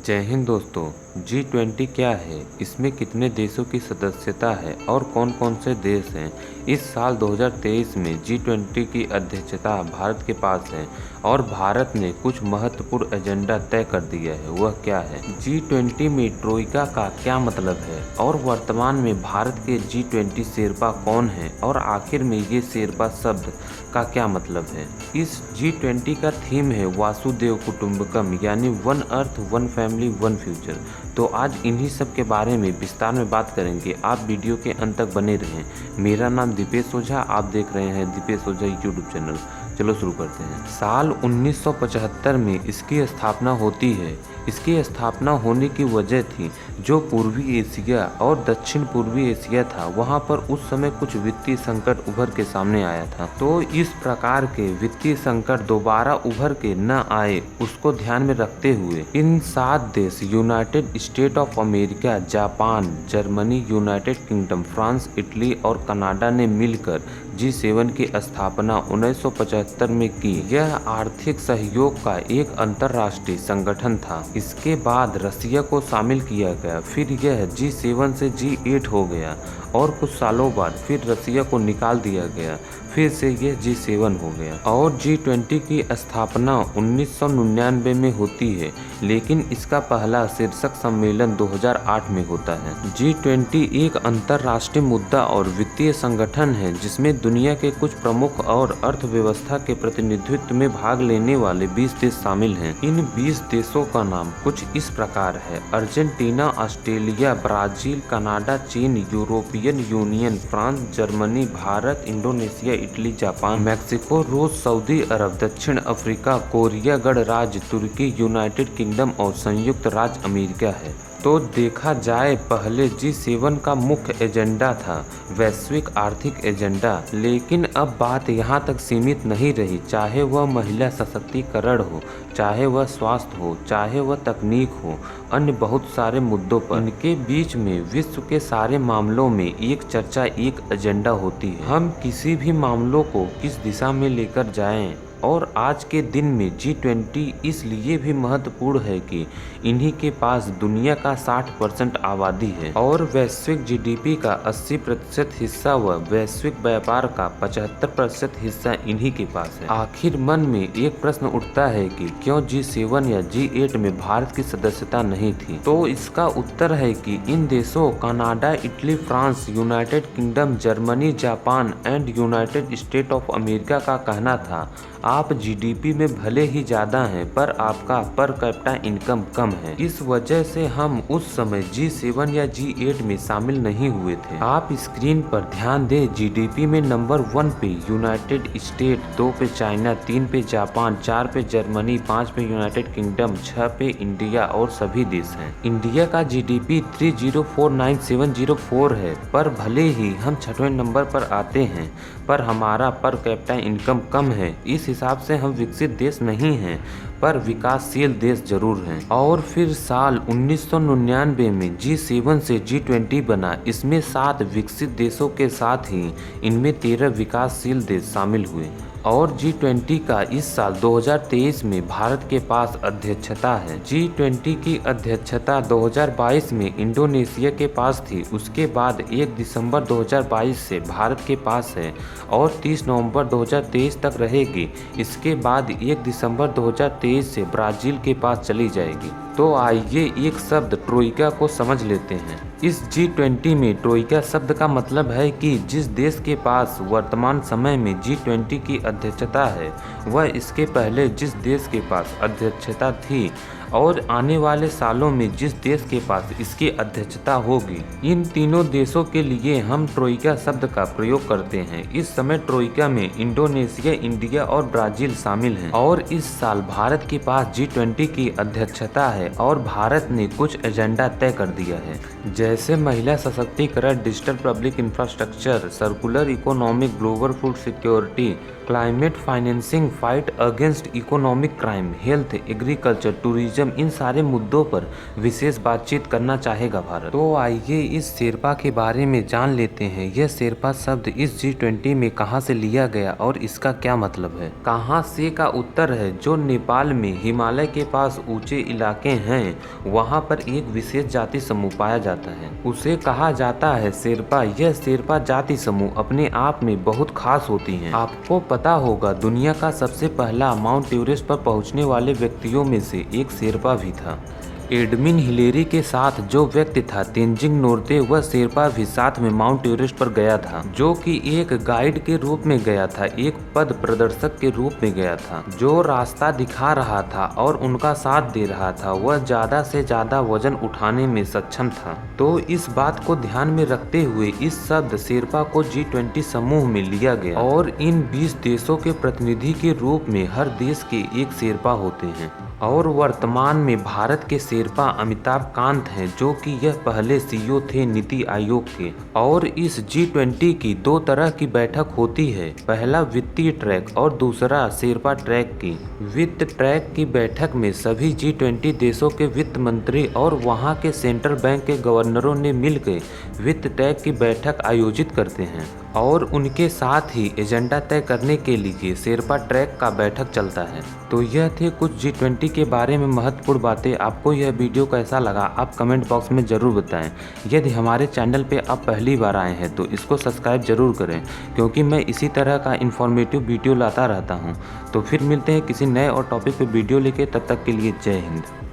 जय हिंद दोस्तों। G20 क्या है, इसमें कितने देशों की सदस्यता है और कौन कौन से देश हैं। इस साल 2023 में G20 की अध्यक्षता भारत के पास है और भारत ने कुछ महत्वपूर्ण एजेंडा तय कर दिया है। वह क्या है? G20 में ट्रोइका का क्या मतलब है और वर्तमान में भारत के G20 शेरपा कौन है और आखिर में ये शेरपा शब्द का क्या मतलब है। इस G20 का थीम है वासुदेव कुटुंबकम, यानी one earth one family one future. तो आज इन्हीं सब के बारे में विस्तार में बात करेंगे। आप वीडियो के अंत तक बने रहें। मेरा नाम दीपेश ओझा, आप देख रहे हैं दीपेश ओझा यूट्यूब चैनल। चलो शुरू करते हैं। साल 1975 में इसकी स्थापना होती है। इसकी स्थापना होने की वजह थी जो पूर्वी एशिया और दक्षिण पूर्वी एशिया था, वहां पर उस समय कुछ वित्तीय संकट उभर के सामने आया था। तो इस प्रकार के वित्तीय संकट दोबारा उभर के न आए, उसको ध्यान में रखते हुए इन 7 देश United state of America, Japan, Germany, United kingdom, France, Italy और कनाडा ने मिलकर G7 की स्थापना 1975 में की। यह आर्थिक सहयोग का एक अंतर्राष्ट्रीय संगठन था। इसके बाद रसिया को शामिल किया गया, फिर यह G7 से G8 हो गया और कुछ सालों बाद फिर रसिया को निकाल दिया गया, फिर से यह G7 हो गया। और G20 की स्थापना 1999 में होती है, लेकिन इसका पहला शीर्षक सम्मेलन 2008 में होता है। G20 एक अंतर्राष्ट्रीय मुद्दा और वित्तीय संगठन है जिसमें दुनिया के कुछ प्रमुख और अर्थव्यवस्था के प्रतिनिधित्व में भाग लेने वाले 20 देश शामिल हैं। इन 20 देशों का नाम कुछ इस प्रकार है: अर्जेंटीना, ऑस्ट्रेलिया, ब्राजील, कनाडा, चीन, European union, France, Germany, Bharat, Indonesia, Italy, Japan, Mexico, रूस, सऊदी अरब, दक्षिण अफ्रीका, कोरिया गणराज्य, तुर्की, यूनाइटेड किंगडम और संयुक्त राज्य अमेरिका है। तो देखा जाए, पहले G7 का मुख्य एजेंडा था वैश्विक आर्थिक एजेंडा, लेकिन अब बात यहाँ तक सीमित नहीं रही। चाहे वह महिला सशक्तिकरण हो, चाहे वह स्वास्थ्य हो, चाहे वह तकनीक हो, अन्य बहुत सारे मुद्दों पर इनके बीच में विश्व के सारे मामलों में एक चर्चा, एक एजेंडा होती है। हम किसी भी मामलों को किस दिशा में लेकर जाएं। और आज के दिन में G20 इसलिए भी महत्वपूर्ण है कि इन्हीं के पास दुनिया का 60% आबादी है और वैश्विक GDP का 80% हिस्सा व वैश्विक व्यापार का 75% हिस्सा इन्हीं के पास है। आखिर मन में एक प्रश्न उठता है कि क्यों G7 या G8 में भारत की सदस्यता नहीं थी। तो इसका उत्तर है कि इन देशों Canada, Italy, France, United kingdom, Germany, Japan and United state of America का कहना था, आप GDP में भले ही ज़्यादा हैं पर आपका पर कैपिटा इनकम कम है। इस वजह से हम उस समय G7 या G8 में शामिल नहीं हुए थे। आप स्क्रीन पर ध्यान दें, GDP में नंबर 1 पे यूनाइटेड स्टेट, 2 पे चाइना, 3 पे जापान, 4 पे जर्मनी, 5 पे यूनाइटेड किंगडम, 6 पे इंडिया और सभी देश हैं। इंडिया का GDP 3049,704 है, पर भले ही हम 6वें नंबर पर आते हैं पर हमारा पर कैपिटा इनकम कम है। इस हिसाब से हम विकसित देश नहीं हैं पर विकासशील देश जरूर हैं। और फिर साल 1999 में G7 से G20 बना। इसमें 7 विकसित देशों के साथ ही इनमें 13 विकासशील देश शामिल हुए। और G20 का इस साल 2023 में भारत के पास अध्यक्षता है। G20 की अध्यक्षता 2022 में इंडोनेशिया के पास थी। उसके बाद 1 दिसंबर 2022 से भारत के पास है और 30 नवंबर 2023 तक रहेगी। इसके बाद 1 दिसंबर 2023 से ब्राज़ील के पास चली जाएगी। तो आइए एक शब्द ट्रोइका को समझ लेते हैं। इस G20 में ट्रोइका शब्द का मतलब है कि जिस देश के पास वर्तमान समय में G20 की अध्यक्षता है, वह इसके पहले जिस देश के पास अध्यक्षता थी और आने वाले सालों में जिस देश के पास इसकी अध्यक्षता होगी, इन तीनों देशों के लिए हम ट्रोइका शब्द का प्रयोग करते हैं। इस समय ट्रोइका में इंडोनेशिया, इंडिया और ब्राज़ील शामिल हैं। और इस साल भारत के पास G20 की अध्यक्षता है और भारत ने कुछ एजेंडा तय कर दिया है, जैसे महिला सशक्तिकरण, digital public infrastructure, circular economic, global food security, climate financing, fight against economic crime, health, agriculture, tourism, tourism, इन सारे मुद्दों पर विशेष बातचीत करना चाहेगा भारत। तो आइए इस शेरपा के बारे में जान लेते हैं। यह शेरपा शब्द इस G20 में कहाँ से लिया गया और इसका क्या मतलब है। कहाँ से का उत्तर है जो नेपाल में हिमालय के पास ऊंचे इलाके हैं, वहाँ पर एक विशेष जाति समूह पाया जाता है, उसे कहा जाता है शेरपा। यह शेरपा जाति समूह अपने आप में बहुत खास होती हैं। आपको पता होगा दुनिया का सबसे पहला माउंट एवरेस्ट पर पहुंचने वाले व्यक्तियों में से एक शेरपा भी था। एडमिन हिलेरी के साथ जो व्यक्ति था तेंजिंग नोर्गे, वह शेरपा भी साथ में माउंट एवरेस्ट पर गया था, जो कि एक गाइड के रूप में गया था, एक पद प्रदर्शक के रूप में गया था, जो रास्ता दिखा रहा था और उनका साथ दे रहा था। वह ज्यादा से ज्यादा वजन उठाने में सक्षम था। तो इस बात को ध्यान में रखते हुए इस शब्द शेरपा को G20 समूह में लिया गया और इन 20 देशों के प्रतिनिधि के रूप में हर देश के एक शेरपा होते हैं। और वर्तमान में भारत के शेरपा अमिताभ कांत हैं, जो कि यह पहले CEO थे नीति आयोग के। और इस G20 की दो तरह की बैठक होती है, पहला वित्तीय ट्रैक और दूसरा शेरपा ट्रैक की। वित्त ट्रैक की बैठक में सभी G20 देशों के वित्त मंत्री और वहां के सेंट्रल बैंक के गवर्नरों ने मिलकर वित्त ट्रैक की बैठक आयोजित करते हैं और उनके साथ ही एजेंडा तय करने के लिए शेरपा ट्रैक का बैठक चलता है। तो यह थे कुछ G20 के बारे में महत्वपूर्ण बातें। आपको यह वीडियो कैसा लगा आप कमेंट बॉक्स में ज़रूर बताएं। यदि हमारे चैनल पे आप पहली बार आए हैं तो इसको सब्सक्राइब जरूर करें, क्योंकि मैं इसी तरह का इन्फॉर्मेटिव वीडियो लाता रहता हूँ। तो फिर मिलते हैं किसी नए और टॉपिक पे वीडियो लेके, तब तक के लिए जय हिंद।